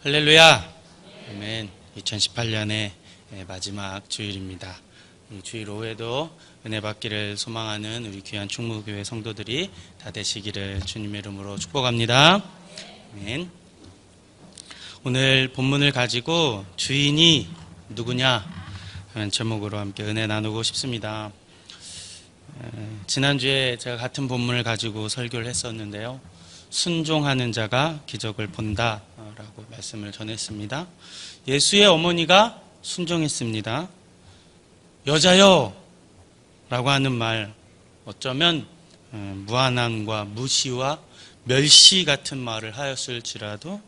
할렐루야. 아멘. 2018년의 마지막 주일입니다. 이 주일 오후에도 은혜 받기를 소망하는 우리 귀한 충무교회 성도들이 다 되시기를 주님의 이름으로 축복합니다. 아멘. 오늘 본문을 가지고 주인이 누구냐 하는 제목으로 함께 은혜 나누고 싶습니다. 지난주에 제가 같은 본문을 가지고 설교를 했었는데요. 순종하는 자가 기적을 본다라고 말씀을 전했습니다. 예수의 어머니가 순종했습니다. 여자여 라고 하는 말, 어쩌면 무한함과 무시와 멸시 같은 말을 하였을지라도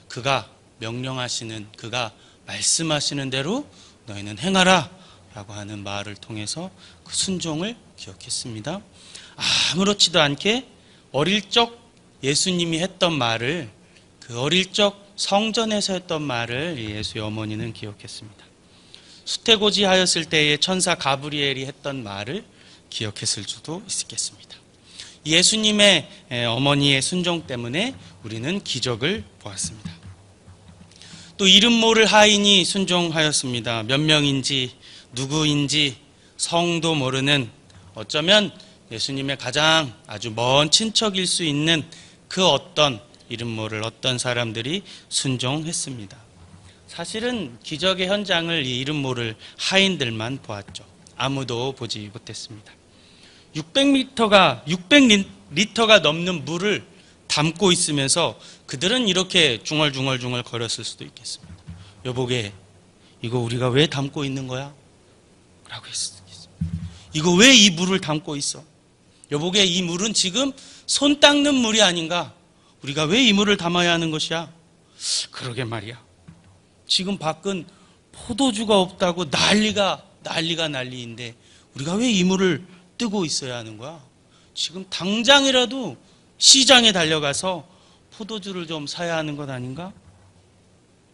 그가 명령하시는, 그가 말씀하시는 대로 너희는 행하라 라고 하는 말을 통해서 그 순종을 기억했습니다. 아무렇지도 않게 어릴 적 예수님이 했던 말을, 그 어릴 적 성전에서 했던 말을 예수의 어머니는 기억했습니다. 수태고지 하였을 때에 천사 가브리엘이 했던 말을 기억했을 수도 있겠습니다. 예수님의 어머니의 순종 때문에 우리는 기적을 보았습니다. 또 이름 모를 하인이 순종하였습니다. 몇 명인지 누구인지 성도 모르는, 어쩌면 예수님의 가장 아주 먼 친척일 수 있는 그 어떤 이름 모를 어떤 사람들이 순종했습니다. 사실은 기적의 현장을 이 이름 모를 하인들만 보았죠. 아무도 보지 못했습니다. 600리터가 넘는 물을 담고 있으면서 그들은 이렇게 중얼중얼 거렸을 수도 있겠습니다. 여보게, 이거 우리가 왜 담고 있는 거야? 라고 했습니다. 이거 왜 이 물을 담고 있어? 여보게, 이 물은 지금 손 닦는 물이 아닌가? 우리가 왜 이 물을 담아야 하는 것이야? 그러게 말이야. 지금 밖은 포도주가 없다고 난리인데 우리가 왜 이 물을 뜨고 있어야 하는 거야? 지금 당장이라도 시장에 달려가서 포도주를 좀 사야 하는 것 아닌가?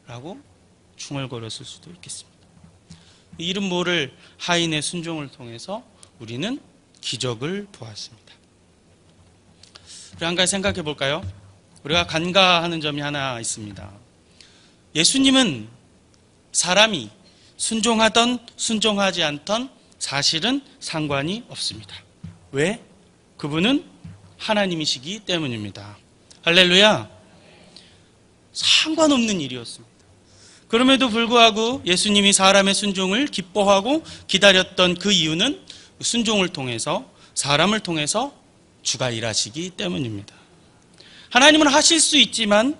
라고 중얼거렸을 수도 있겠습니다. 이름 모를 하인의 순종을 통해서 우리는 기적을 보았습니다. 우리 한 가지 생각해 볼까요? 우리가 간과하는 점이 하나 있습니다. 예수님은 사람이 순종하던 순종하지 않던 사실은 상관이 없습니다. 왜? 그분은 하나님이시기 때문입니다. 할렐루야. 상관없는 일이었습니다. 그럼에도 불구하고 예수님이 사람의 순종을 기뻐하고 기다렸던 그 이유는 순종을 통해서, 사람을 통해서 주가 일하시기 때문입니다. 하나님은 하실 수 있지만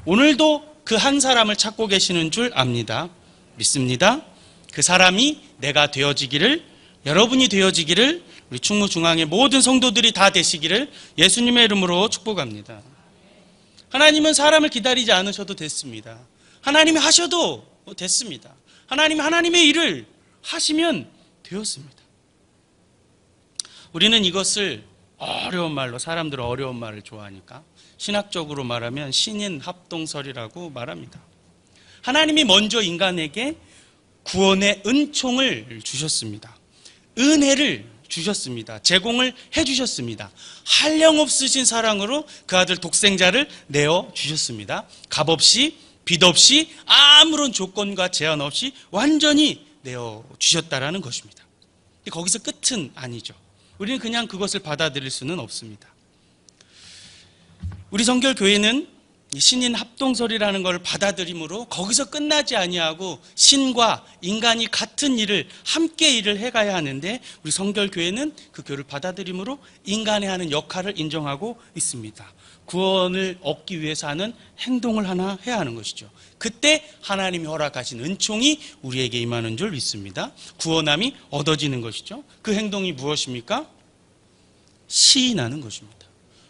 오늘도 그 한 사람을 찾고 계시는 줄 압니다. 믿습니다. 그 사람이 내가 되어지기를, 여러분이 되어지기를, 우리 충무중앙의 모든 성도들이 다 되시기를 예수님의 이름으로 축복합니다. 하나님은 사람을 기다리지 않으셔도 됐습니다. 하나님이 하셔도 됐습니다. 하나님의 일을 하시면 되었습니다. 우리는 이것을 어려운 말로, 사람들은 어려운 말을 좋아하니까 신학적으로 말하면 신인 합동설이라고 말합니다. 하나님이 먼저 인간에게 구원의 은총을 주셨습니다. 은혜를 주셨습니다. 제공을 해주셨습니다. 한량없으신 사랑으로 그 아들 독생자를 내어주셨습니다. 값없이, 빚 없이, 아무런 조건과 제한 없이 완전히 내어주셨다라는 것입니다. 거기서 끝은 아니죠. 우리는 그냥 그것을 받아들일 수는 없습니다. 우리 성결교회는 신인 합동설이라는 걸 받아들임으로 거기서 끝나지 아니하고 신과 인간이 같은 일을, 함께 일을 해가야 하는데, 우리 성결교회는 그 교를 받아들임으로 인간이 하는 역할을 인정하고 있습니다. 구원을 얻기 위해서 하는 행동을 하나 해야 하는 것이죠. 그때 하나님이 허락하신 은총이 우리에게 임하는 줄 믿습니다. 구원함이 얻어지는 것이죠. 그 행동이 무엇입니까? 시인하는 것입니다.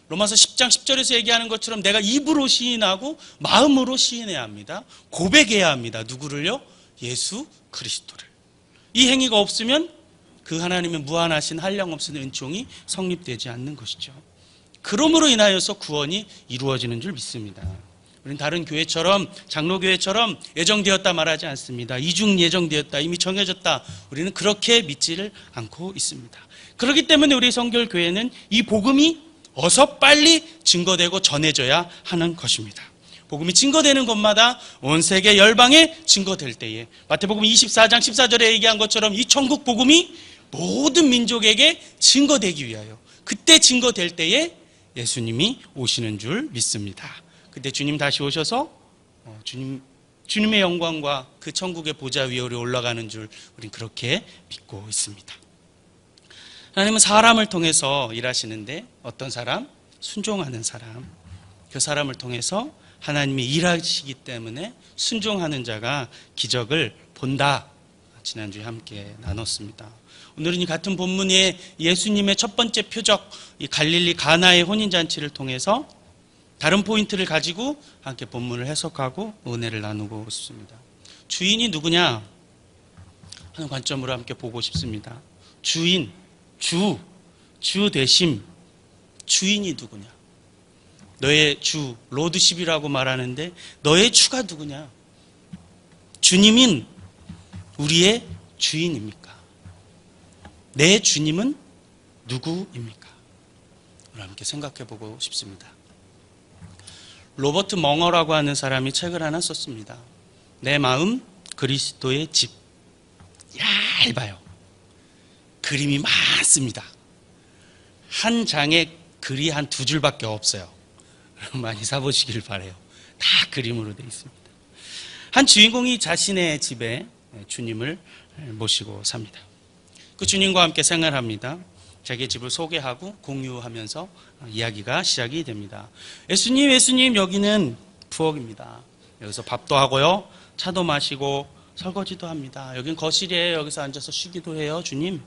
로마서 10장 10절에서 얘기하는 것처럼 내가 입으로 시인하고 마음으로 시인해야 합니다. 고백해야 합니다. 누구를요? 예수 그리스도를. 이 행위가 없으면 그 하나님의 무한하신 한량없는 은총이 성립되지 않는 것이죠. 그러므로 인하여서 구원이 이루어지는 줄 믿습니다. 우리는 다른 교회처럼, 장로교회처럼 예정되었다 말하지 않습니다. 이중 예정되었다, 이미 정해졌다, 우리는 그렇게 믿지를 않고 있습니다. 그렇기 때문에 우리 성결교회는 이 복음이 어서 빨리 증거되고 전해져야 하는 것입니다. 복음이 증거되는 곳마다 온 세계 열방에 증거될 때에, 마태복음 24장 14절에 얘기한 것처럼 이 천국 복음이 모든 민족에게 증거되기 위하여, 그때 증거될 때에 예수님이 오시는 줄 믿습니다. 그때 주님 다시 오셔서 주님의 영광과 그 천국의 보좌 위로 올라가는 줄 우린 그렇게 믿고 있습니다. 하나님은 사람을 통해서 일하시는데, 어떤 사람? 순종하는 사람. 그 사람을 통해서 하나님이 일하시기 때문에 순종하는 자가 기적을 본다. 지난주에 함께 나눴습니다. 오늘은 이 같은 본문에 예수님의 첫 번째 표적, 이 갈릴리 가나의 혼인잔치를 통해서 다른 포인트를 가지고 함께 본문을 해석하고 은혜를 나누고 싶습니다. 주인이 누구냐 하는 관점으로 함께 보고 싶습니다. 주인, 주 대심, 주인이 누구냐? 너의 주, 로드십이라고 말하는데 너의 주가 누구냐? 주님인 우리의 주인입니까? 내 주님은 누구입니까? 오늘 함께 생각해 보고 싶습니다. 로버트 멍어라고 하는 사람이 책을 하나 썼습니다. 내 마음 그리스도의 집. 얇아요. 그림이 많습니다. 한 장에 글이 한 2줄밖에 없어요. 많이 사보시길 바라요. 다 그림으로 되어 있습니다. 한 주인공이 자신의 집에 주님을 모시고 삽니다. 그 주님과 함께 생활합니다. 자기 집을 소개하고 공유하면서 이야기가 시작이 됩니다. 예수님, 여기는 부엌입니다. 여기서 밥도 하고요, 차도 마시고 설거지도 합니다. 여긴 거실이에요. 여기서 앉아서 쉬기도 해요. 주님,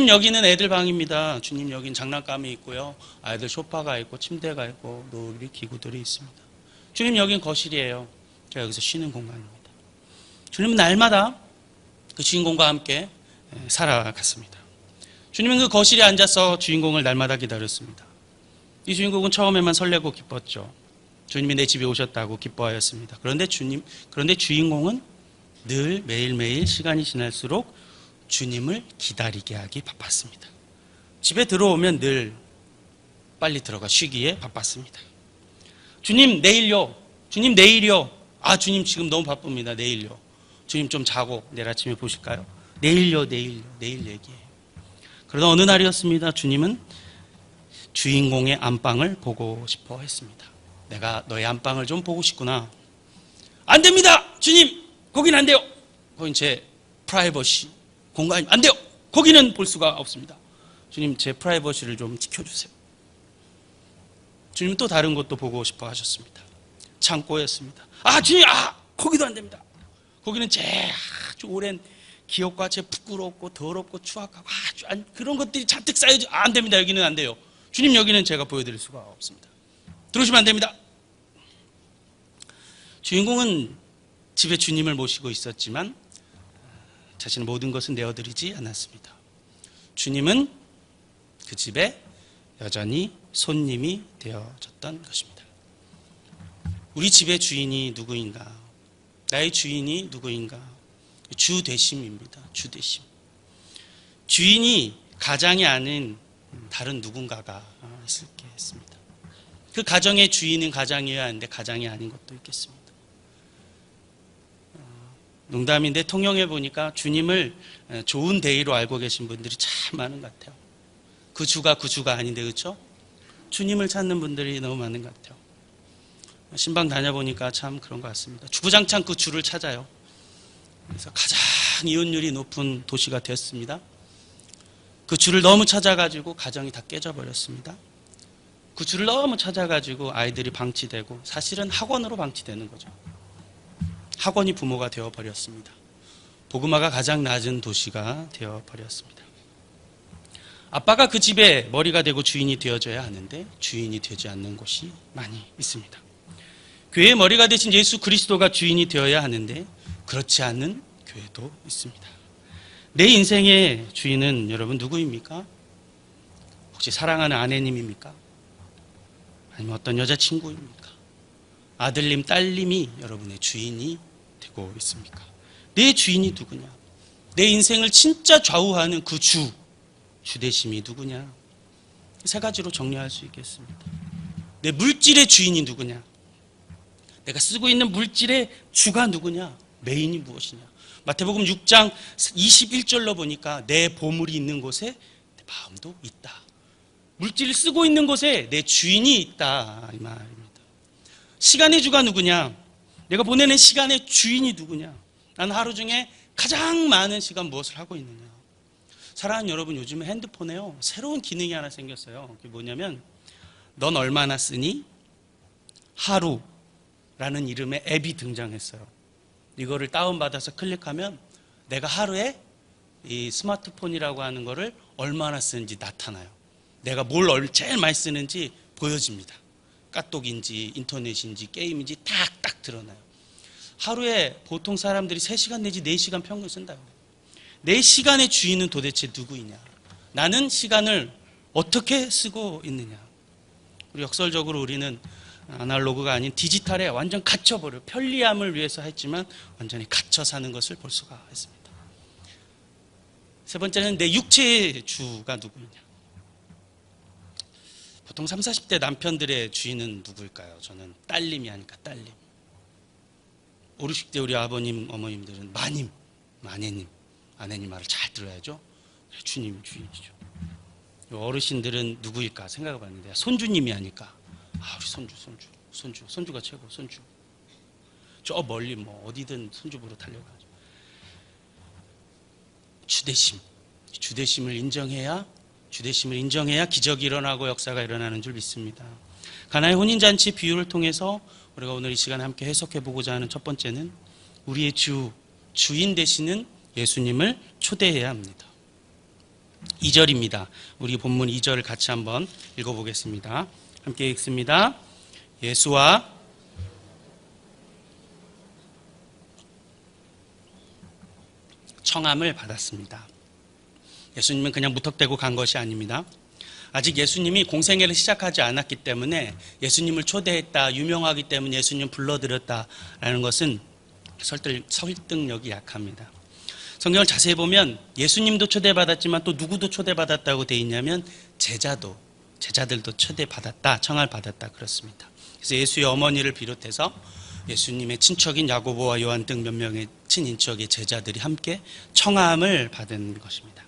여기는 애들 방입니다. 주님, 여긴 장난감이 있고요, 아이들 소파가 있고 침대가 있고 놀이기구들이 있습니다. 주님, 여긴 거실이에요. 제가 여기서 쉬는 공간입니다. 주님은 날마다 그 주인공과 함께 살아갔습니다. 주님은 그 거실에 앉아서 주인공을 날마다 기다렸습니다. 이 주인공은 처음에만 설레고 기뻤죠. 주님이 내 집에 오셨다고 기뻐하였습니다. 그런데 주인공은 늘 매일매일 시간이 지날수록 주님을 기다리게 하기 바빴습니다. 집에 들어오면 늘 빨리 들어가 쉬기에 바빴습니다. 주님, 내일요. 주님, 내일요. 주님 지금 너무 바쁩니다. 내일요. 주님 좀 자고 내일 아침에 보실까요? 내일 얘기해요. 그러다 어느 날이었습니다. 주님은 주인공의 안방을 보고 싶어 했습니다. 내가 너의 안방을 좀 보고 싶구나. 안 됩니다! 주님! 거긴 안 돼요! 거긴 제 프라이버시 공간이 안 돼요! 거기는 볼 수가 없습니다. 주님, 제 프라이버시를 좀 지켜주세요. 주님은 또 다른 곳도 보고 싶어 하셨습니다. 창고였습니다. 주님! 거기도 안 됩니다. 거기는 제 아주 오랜 기억과 제 부끄럽고 더럽고 추악하고 그런 것들이 잔뜩 쌓여져. 안 됩니다. 여기는 안 돼요. 주님, 여기는 제가 보여드릴 수가 없습니다. 들어오시면 안 됩니다. 주인공은 집에 주님을 모시고 있었지만 자신의 모든 것은 내어드리지 않았습니다. 주님은 그 집에 여전히 손님이 되어졌던 것입니다. 우리 집의 주인이 누구인가? 나의 주인이 누구인가? 주 대심입니다. 주 대심. 주인이 가장이 아닌 다른 누군가가 있겠습니다. 그 가정의 주인은 가장이어야 하는데 가장이 아닌 것도 있겠습니다. 농담인데 통영에 보니까 주님을 좋은 대의로 알고 계신 분들이 참 많은 것 같아요. 그 주가 아닌데, 그렇죠? 주님을 찾는 분들이 너무 많은 것 같아요. 신방 다녀보니까 참 그런 것 같습니다. 주구장창 그 주를 찾아요. 그래서 가장 이혼율이 높은 도시가 됐습니다. 그 주를 너무 찾아가지고 가정이 다 깨져버렸습니다. 그 주를 너무 찾아가지고 아이들이 방치되고, 사실은 학원으로 방치되는 거죠. 학원이 부모가 되어버렸습니다. 복음화가 가장 낮은 도시가 되어버렸습니다. 아빠가 그 집에 머리가 되고 주인이 되어져야 하는데 주인이 되지 않는 곳이 많이 있습니다. 교회의 머리가 되신 예수 그리스도가 주인이 되어야 하는데 그렇지 않은 교회도 있습니다. 내 인생의 주인은 여러분 누구입니까? 혹시 사랑하는 아내님입니까? 아니면 어떤 여자친구입니까? 아들님, 딸님이 여러분의 주인이 되고 있습니까? 내 주인이 누구냐? 내 인생을 진짜 좌우하는 그 주대심이 누구냐? 세 가지로 정리할 수 있겠습니다. 내 물질의 주인이 누구냐? 내가 쓰고 있는 물질의 주가 누구냐? 메인이 무엇이냐? 마태복음 6장 21절로 보니까 내 보물이 있는 곳에 내 마음도 있다. 물질을 쓰고 있는 곳에 내 주인이 있다 이 말입니다. 시간의 주가 누구냐? 내가 보내는 시간의 주인이 누구냐? 나는 하루 중에 가장 많은 시간 무엇을 하고 있느냐? 사랑하는 여러분, 요즘에 핸드폰에요 새로운 기능이 하나 생겼어요. 그게 뭐냐면 넌 얼마나 쓰니? 하루라는 이름의 앱이 등장했어요. 이거를 다운받아서 클릭하면 내가 하루에 이 스마트폰이라고 하는 거를 얼마나 쓰는지 나타나요. 내가 뭘 제일 많이 쓰는지 보여집니다. 카톡인지 인터넷인지 게임인지 딱 드러나요. 하루에 보통 사람들이 3시간 내지 4시간 평균 쓴다고. 내 시간의 주인은 도대체 누구이냐? 나는 시간을 어떻게 쓰고 있느냐? 우리 역설적으로 우리는 아날로그가 아닌 디지털에 완전 갇혀버려요. 편리함을 위해서 했지만 완전히 갇혀 사는 것을 볼 수가 있습니다. 세 번째는 내 육체의 주가 누구냐? 보통 30, 40대 남편들의 주인은 누구일까요? 저는 딸님이 아닐까, 딸님. 5, 60대 우리 아버님, 어머님들은 마님, 아내님, 아내님 말을 잘 들어야죠. 주님이 주인이죠. 어르신들은 누구일까 생각해 봤는데 손주님이 아닐까. 우리 손주가 최고, 손주. 저 멀리 뭐 어디든 손주보러 달려가죠. 주대심을 인정해야 기적이 일어나고 역사가 일어나는 줄 믿습니다. 가나의 혼인잔치 비유를 통해서 우리가 오늘 이 시간에 함께 해석해보고자 하는 첫 번째는 우리의 주인 되시는 예수님을 초대해야 합니다. 2절입니다. 우리 본문 2절을 같이 한번 읽어보겠습니다. 함께 읽습니다. 예수와 청함을 받았습니다. 예수님은 그냥 무턱대고 간 것이 아닙니다. 아직 예수님이 공생애를 시작하지 않았기 때문에 예수님을 초대했다, 유명하기 때문에 예수님 불러들였다라는 것은 설득력이 약합니다. 성경을 자세히 보면 예수님도 초대받았지만 또 누구도 초대받았다고 되어 있냐면 제자들도 초대받았다, 청할 받았다 그렇습니다. 그래서 예수의 어머니를 비롯해서 예수님의 친척인 야고보와 요한 등 몇 명의 친인척의 제자들이 함께 청함을 받은 것입니다.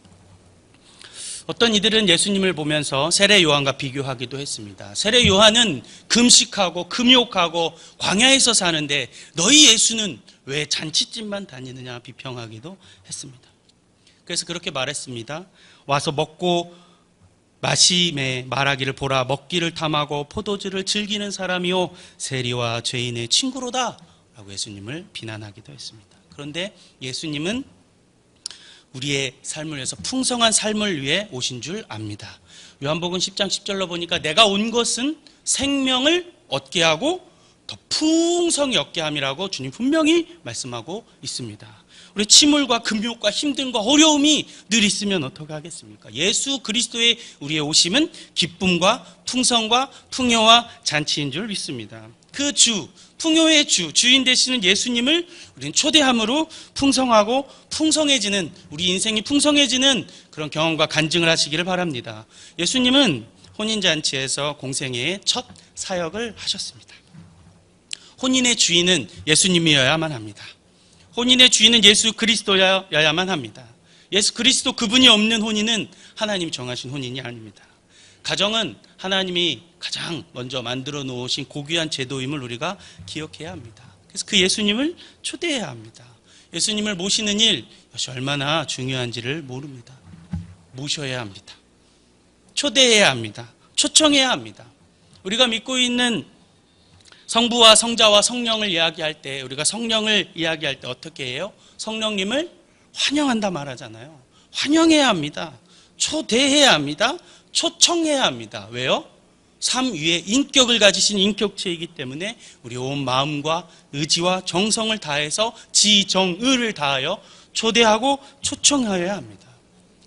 어떤 이들은 예수님을 보면서 세례 요한과 비교하기도 했습니다. 세례 요한은 금식하고 금욕하고 광야에서 사는데 너희 예수는 왜 잔치집만 다니느냐 비평하기도 했습니다. 그래서 그렇게 말했습니다. 와서 먹고 마시매 말하기를 보라, 먹기를 탐하고 포도주를 즐기는 사람이요 세리와 죄인의 친구로다 라고 예수님을 비난하기도 했습니다. 그런데 예수님은 우리의 삶을 위해서 풍성한 삶을 위해 오신 줄 압니다. 요한복음 10장 10절로 보니까 내가 온 것은 생명을 얻게 하고 더 풍성히 얻게 함이라고 주님 분명히 말씀하고 있습니다. 우리 침울과 금욕과 힘듦과 어려움이 늘 있으면 어떻게 하겠습니까? 예수 그리스도의 우리의 오심은 기쁨과 풍성과 풍요와 잔치인 줄 믿습니다. 그 풍요의 주인 되시는 예수님을 우리는 초대함으로 풍성하고 풍성해지는, 우리 인생이 풍성해지는 그런 경험과 간증을 하시기를 바랍니다. 예수님은 혼인잔치에서 공생애의 첫 사역을 하셨습니다. 혼인의 주인은 예수님이어야만 합니다. 혼인의 주인은 예수 그리스도여야만 합니다. 예수 그리스도 그분이 없는 혼인은 하나님이 정하신 혼인이 아닙니다. 가정은 하나님이 가장 먼저 만들어 놓으신 고귀한 제도임을 우리가 기억해야 합니다. 그래서 그 예수님을 초대해야 합니다. 예수님을 모시는 일, 이것이 얼마나 중요한지를 모릅니다. 모셔야 합니다. 초대해야 합니다. 초청해야 합니다. 우리가 믿고 있는 성부와 성자와 성령을 이야기할 때, 우리가 성령을 이야기할 때 어떻게 해요? 성령님을 환영한다 말하잖아요. 환영해야 합니다. 초대해야 합니다. 초청해야 합니다. 왜요? 삶 위에 인격을 가지신 인격체이기 때문에 우리 온 마음과 의지와 정성을 다해서 지정의를 다하여 초대하고 초청하여야 합니다.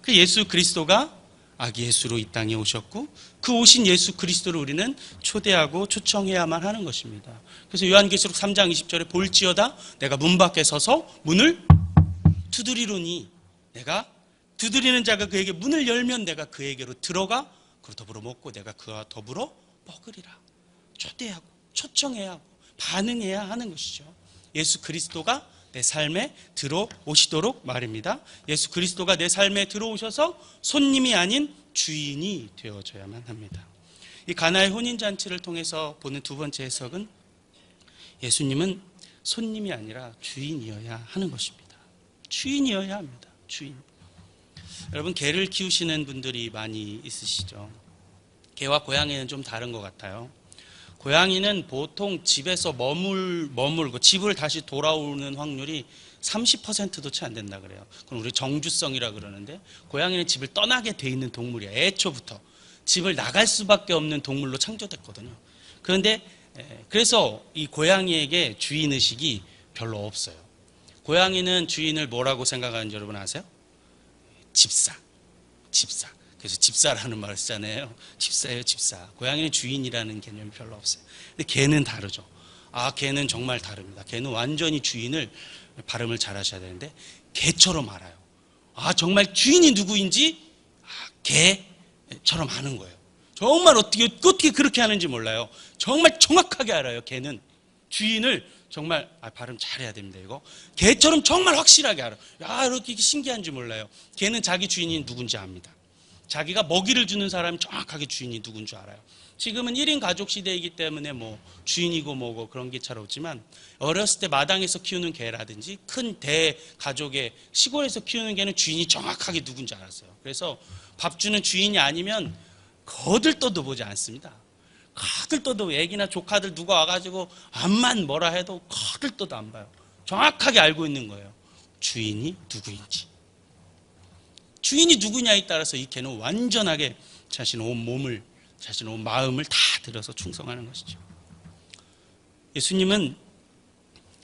그 예수 그리스도가 아기 예수로 이 땅에 오셨고 그 오신 예수 그리스도를 우리는 초대하고 초청해야만 하는 것입니다. 그래서 요한계시록 3장 20절에 볼지어다 내가 문 밖에 서서 문을 두드리노니, 내가 두드리는 자가 그에게 문을 열면 내가 그에게로 들어가 그로 더불어 먹고 내가 그와 더불어 먹으리라. 초대하고 초청해야 하고 반응해야 하는 것이죠. 예수 그리스도가 내 삶에 들어오시도록 말입니다. 예수 그리스도가 내 삶에 들어오셔서 손님이 아닌 주인이 되어줘야만 합니다. 이 가나의 혼인잔치를 통해서 보는 두 번째 해석은 예수님은 손님이 아니라 주인이어야 하는 것입니다. 주인이어야 합니다. 주인. 여러분, 개를 키우시는 분들이 많이 있으시죠. 개와 고양이는 좀 다른 것 같아요. 고양이는 보통 집에서 머물고 집을 다시 돌아오는 확률이 30%도 채 안 된다 그래요. 그럼 우리 정주성이라 그러는데, 고양이는 집을 떠나게 돼 있는 동물이에요. 애초부터 집을 나갈 수밖에 없는 동물로 창조됐거든요. 그런데 그래서 이 고양이에게 주인의식이 별로 없어요. 고양이는 주인을 뭐라고 생각하는지 여러분 아세요? 집사. 그래서 집사라는 말을 쓰잖아요. 집사예요, 집사. 고양이는 주인이라는 개념이 별로 없어요. 근데 개는 다르죠. 개는 정말 다릅니다. 개는 완전히 주인을 발음을 잘 하셔야 되는데, 개처럼 알아요. 정말 주인이 누구인지 개처럼 아는 거예요. 정말 어떻게 그렇게 하는지 몰라요. 정말 정확하게 알아요. 개는 주인을 정말 발음 잘해야 됩니다. 이거 개처럼 정말 확실하게 알아요. 이렇게 신기한지 몰라요. 개는 자기 주인이 누군지 압니다. 자기가 먹이를 주는 사람이 정확하게 주인이 누군 줄 알아요. 지금은 1인 가족 시대이기 때문에 뭐 주인이고 뭐고 그런 게 잘 없지만, 어렸을 때 마당에서 키우는 개라든지 큰 대가족의 시골에서 키우는 개는 주인이 정확하게 누군지 알았어요. 그래서 밥 주는 주인이 아니면 거들떠도 보지 않습니다. 거들떠도 애기나 조카들 누가 와가지고 암만 뭐라 해도 거들떠도 안 봐요. 정확하게 알고 있는 거예요. 주인이 누구인지. 주인이 누구냐에 따라서 이 개는 완전하게 자신의 온 몸을, 자신의 온 마음을 다 들여서 충성하는 것이죠. 예수님은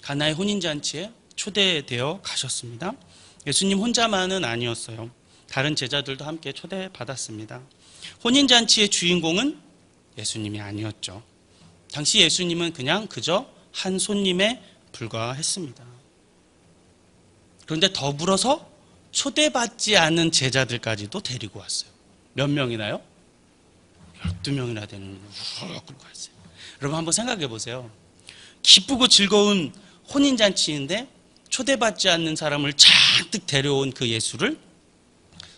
가나의 혼인잔치에 초대되어 가셨습니다. 예수님 혼자만은 아니었어요. 다른 제자들도 함께 초대받았습니다. 혼인잔치의 주인공은 예수님이 아니었죠. 당시 예수님은 그저 한 손님에 불과했습니다. 그런데 더불어서 초대받지 않은 제자들까지도 데리고 왔어요. 몇 명이나요? 12명이나 되는 걸 끌고 왔어요. 여러분 한번 생각해 보세요. 기쁘고 즐거운 혼인잔치인데 초대받지 않는 사람을 잔뜩 데려온 그 예수를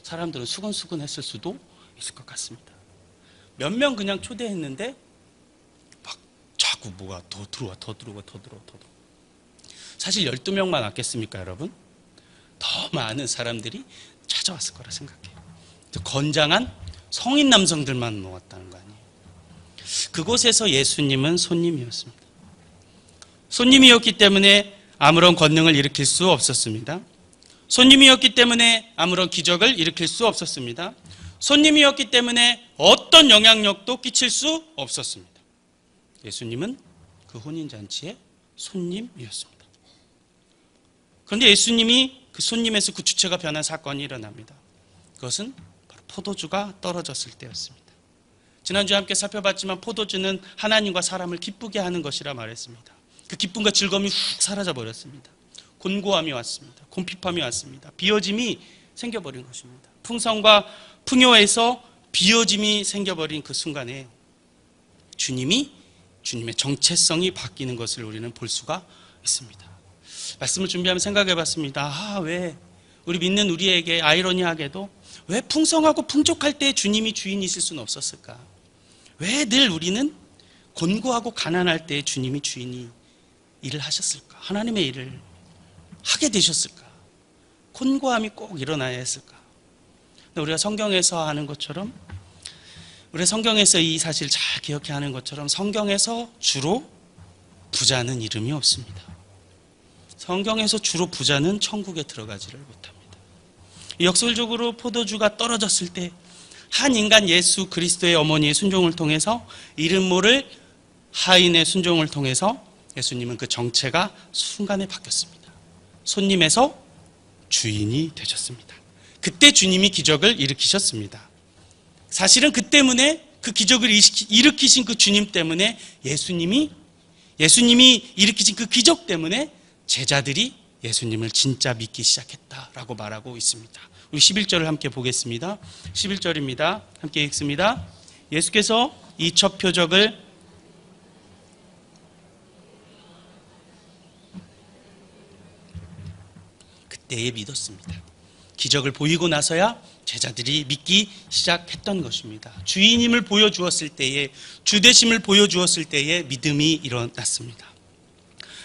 사람들은 수근수근 했을 수도 있을 것 같습니다. 몇 명 그냥 초대했는데 막 자꾸 뭐가 더 들어와. 사실 12명만 왔겠습니까, 여러분? 더 많은 사람들이 찾아왔을 거라 생각해요. 건장한 성인 남성들만 모았다는 거 아니에요. 그곳에서 예수님은 손님이었습니다. 손님이었기 때문에 아무런 권능을 일으킬 수 없었습니다. 손님이었기 때문에 아무런 기적을 일으킬 수 없었습니다. 손님이었기 때문에 어떤 영향력도 끼칠 수 없었습니다. 예수님은 그 혼인잔치의 손님이었습니다. 그런데 예수님이 그 손님에서 그 주체가 변한 사건이 일어납니다. 그것은 바로 포도주가 떨어졌을 때였습니다. 지난주에 함께 살펴봤지만 포도주는 하나님과 사람을 기쁘게 하는 것이라 말했습니다. 그 기쁨과 즐거움이 훅 사라져버렸습니다. 곤고함이 왔습니다. 곰핍함이 왔습니다. 비어짐이 생겨버린 것입니다. 풍성과 풍요에서 비어짐이 생겨버린 그 순간에 주님의 정체성이 바뀌는 것을 우리는 볼 수가 있습니다. 말씀을 준비하면 생각해 봤습니다. 왜 우리 믿는 우리에게 아이러니하게도 왜 풍성하고 풍족할 때 주님이 주인이실 수는 없었을까? 왜 늘 우리는 곤고하고 가난할 때 주님이 주인이 일을 하셨을까? 하나님의 일을 하게 되셨을까? 곤고함이 꼭 일어나야 했을까? 근데 우리가 성경에서 하는 것처럼, 우리 성경에서 이 사실 잘 기억해야 하는 것처럼, 성경에서 주로 부자는 이름이 없습니다. 성경에서 주로 부자는 천국에 들어가지를 못합니다. 역설적으로 포도주가 떨어졌을 때 한 인간 예수 그리스도의 어머니의 순종을 통해서, 이름 모를 하인의 순종을 통해서 예수님은 그 정체가 순간에 바뀌었습니다. 손님에서 주인이 되셨습니다. 그때 주님이 기적을 일으키셨습니다. 사실은 그 때문에, 그 기적을 일으키신 그 주님 때문에, 예수님이 일으키신 그 기적 때문에 제자들이 예수님을 진짜 믿기 시작했다라고 말하고 있습니다. 우리 11절을 함께 보겠습니다. 11절입니다. 함께 읽습니다. 예수께서 이 첫 표적을 그때에 믿었습니다. 기적을 보이고 나서야 제자들이 믿기 시작했던 것입니다. 주인임을 보여주었을 때에, 주되심을 보여주었을 때에 믿음이 일어났습니다.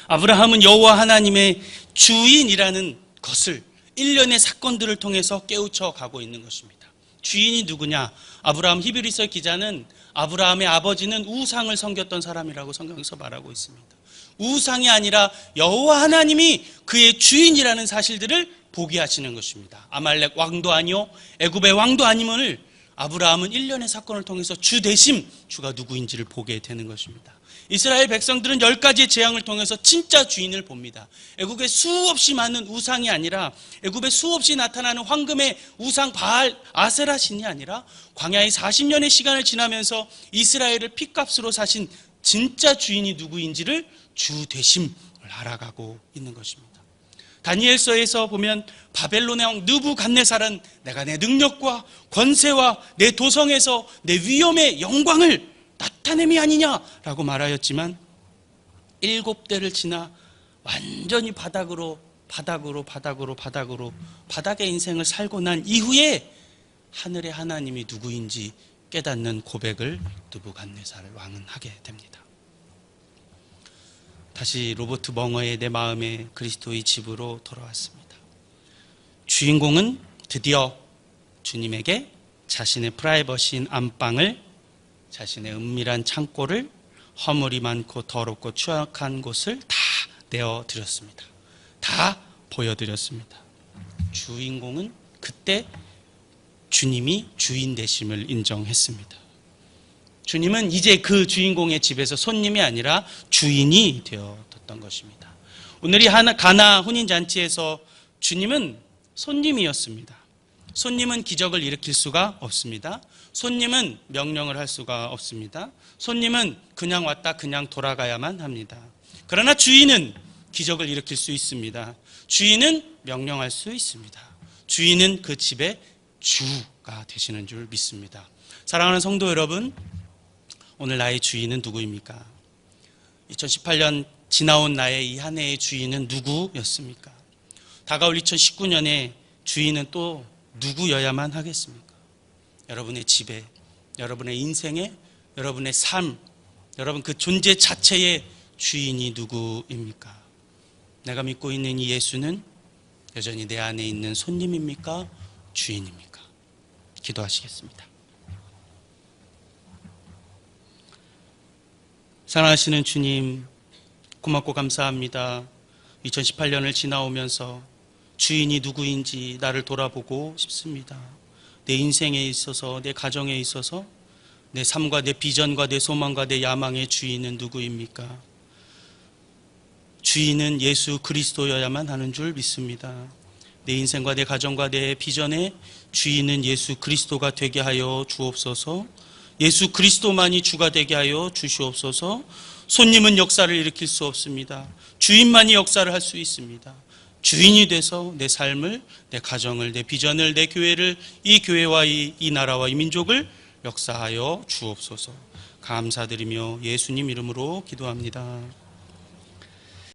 아브라함은 여호와 하나님의 주인이라는 것을 일련의 사건들을 통해서 깨우쳐 가고 있는 것입니다. 주인이 누구냐? 아브라함, 히브리서 기자는 아브라함의 아버지는 우상을 섬겼던 사람이라고 성경에서 말하고 있습니다. 우상이 아니라 여호와 하나님이 그의 주인이라는 사실들을 보게 하시는 것입니다. 아말렉 왕도 아니요 애굽의 왕도 아님을 아브라함은 일련의 사건을 통해서 주 대심, 주가 누구인지를 보게 되는 것입니다. 이스라엘 백성들은 10가지의 재앙을 통해서 진짜 주인을 봅니다. 애굽에 수없이 많은 우상이 아니라, 애굽에 수없이 나타나는 황금의 우상 바알 아세라 신이 아니라 광야의 40년의 시간을 지나면서 이스라엘을 핏값으로 사신 진짜 주인이 누구인지를 주 되심을 알아가고 있는 것입니다. 다니엘서에서 보면 바벨론의 왕 느부갓네살은 내가 내 능력과 권세와 내 도성에서 내 위엄의 영광을 나타냄이 아니냐라고 말하였지만 7대를 지나 완전히 바닥의 인생을 살고 난 이후에 하늘의 하나님이 누구인지 깨닫는 고백을 느부갓네살 왕은 하게 됩니다. 다시 로버트 멍어의 내 마음의 그리스도의 집으로 돌아왔습니다. 주인공은 드디어 주님에게 자신의 프라이버시인 안방을, 자신의 은밀한 창고를, 허물이 많고 더럽고 추악한 곳을 다 내어드렸습니다. 다 보여드렸습니다. 주인공은 그때 주님이 주인 되심을 인정했습니다. 주님은 이제 그 주인공의 집에서 손님이 아니라 주인이 되었던 것입니다. 오늘이 가나 혼인잔치에서 주님은 손님이었습니다. 손님은 기적을 일으킬 수가 없습니다. 손님은 명령을 할 수가 없습니다. 손님은 그냥 왔다 그냥 돌아가야만 합니다. 그러나 주인은 기적을 일으킬 수 있습니다. 주인은 명령할 수 있습니다. 주인은 그 집의 주가 되시는 줄 믿습니다. 사랑하는 성도 여러분, 오늘 나의 주인은 누구입니까? 2018년 지나온 나의 이 한 해의 주인은 누구였습니까? 다가올 2019년에 주인은 또 누구여야만 하겠습니까? 여러분의 집에, 여러분의 인생에, 여러분의 삶, 여러분 그 존재 자체의 주인이 누구입니까? 내가 믿고 있는 이 예수는 여전히 내 안에 있는 손님입니까? 주인입니까? 기도하시겠습니다. 사랑하시는 주님, 고맙고 감사합니다. 2018년을 지나오면서 주인이 누구인지 나를 돌아보고 싶습니다. 내 인생에 있어서, 내 가정에 있어서 내 삶과 내 비전과 내 소망과 내 야망의 주인은 누구입니까? 주인은 예수 그리스도여야만 하는 줄 믿습니다. 내 인생과 내 가정과 내 비전의 주인은 예수 그리스도가 되게 하여 주옵소서. 예수 그리스도만이 주가 되게 하여 주시옵소서. 손님은 역사를 일으킬 수 없습니다. 주인만이 역사를 할 수 있습니다. 주인이 돼서 내 삶을, 내 가정을, 내 비전을, 내 교회를, 이 교회와 이 나라와 이 민족을 역사하여 주옵소서. 감사드리며 예수님 이름으로 기도합니다.